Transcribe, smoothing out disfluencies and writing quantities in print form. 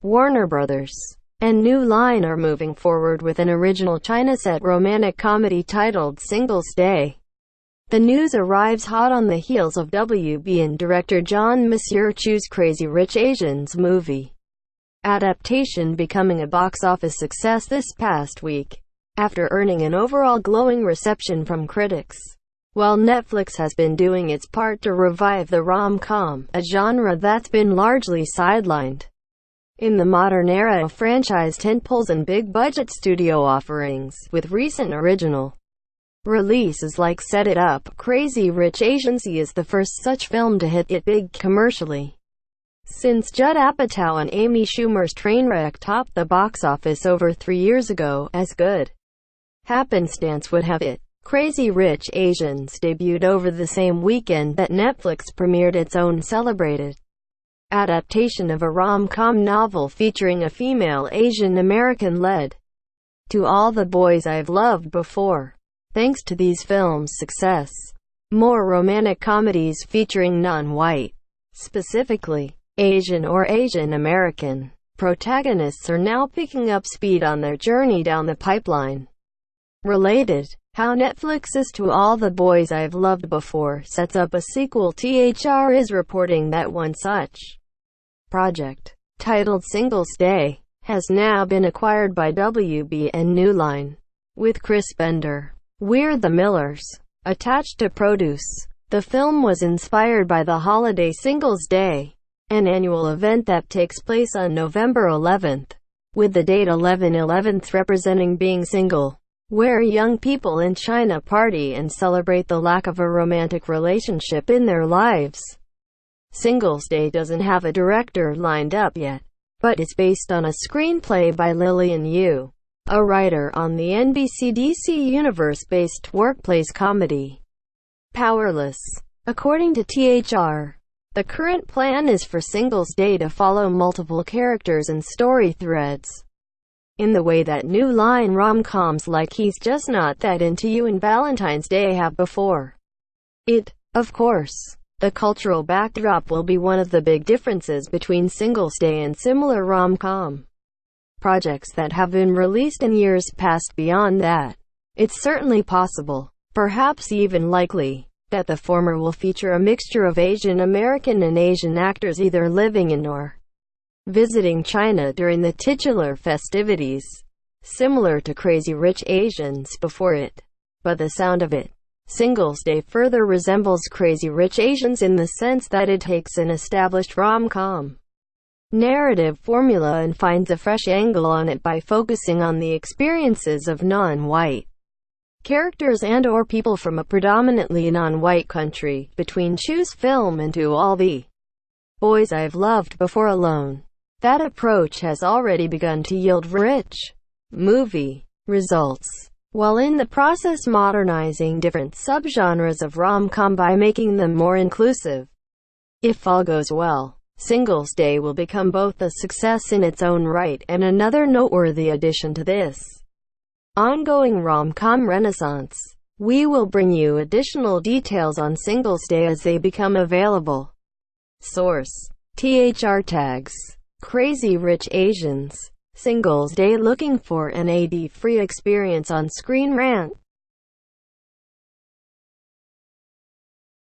Warner Brothers, and New Line are moving forward with an original China-set romantic comedy titled Singles Day. The news arrives hot on the heels of WB and director Jon M's Chus Crazy Rich Asians movie adaptation becoming a box office success this past week, after earning an overall glowing reception from critics. While Netflix has been doing its part to revive the rom-com, a genre that's been largely sidelined in the modern era of franchise tentpoles and big-budget studio offerings, with recent original releases like Set It Up, Crazy Rich Asians is the first such film to hit it big commercially since Judd Apatow and Amy Schumer's Trainwreck topped the box office over 3 years ago, as good happenstance would have it. Crazy Rich Asians debuted over the same weekend that Netflix premiered its own celebrated adaptation of a rom-com novel featuring a female Asian American led To All the Boys I've Loved Before. Thanks to these films' success, more romantic comedies featuring non-white, specifically Asian or Asian American, protagonists are now picking up speed on their journey down the pipeline. Related, how Netflix's To All the Boys I've Loved Before sets up a sequel. THR is reporting that one such project, titled Singles Day, has now been acquired by WB and New Line, with Chris Bender, We're the Millers, attached to produce. The film was inspired by the holiday Singles Day, an annual event that takes place on November 11th, with the date 11/11 representing being single, where young people in China party and celebrate the lack of a romantic relationship in their lives. Singles Day doesn't have a director lined up yet, but it's based on a screenplay by Lillian Yu, a writer on the NBC DC universe-based workplace comedy Powerless. According to THR, the current plan is for Singles Day to follow multiple characters and story threads, in the way that New Line rom-coms like He's Just Not That Into You and Valentines Day have before. Of course, the cultural backdrop will be one of the big differences between Singles Day and similar rom-com projects that have been released in years past. Beyond that, it's certainly possible, perhaps even likely, that the former will feature a mixture of Asian American and Asian actors either living in or visiting China during the titular festivities, similar to Crazy Rich Asians before it. By the sound of it, Singles Day further resembles Crazy Rich Asians in the sense that it takes an established rom-com narrative formula and finds a fresh angle on it by focusing on the experiences of non-white characters and or people from a predominantly non-white country. Between Chus film and To All the Boys I've Loved Before alone, that approach has already begun to yield rich movie results, while in the process modernizing different subgenres of rom-com by making them more inclusive. If all goes well, Singles Day will become both a success in its own right and another noteworthy addition to this ongoing rom-com renaissance. We will bring you additional details on Singles Day as they become available. Source: THR Tags. Crazy Rich Asians. Singles Day. Looking for an ad-free experience on Screen Rant?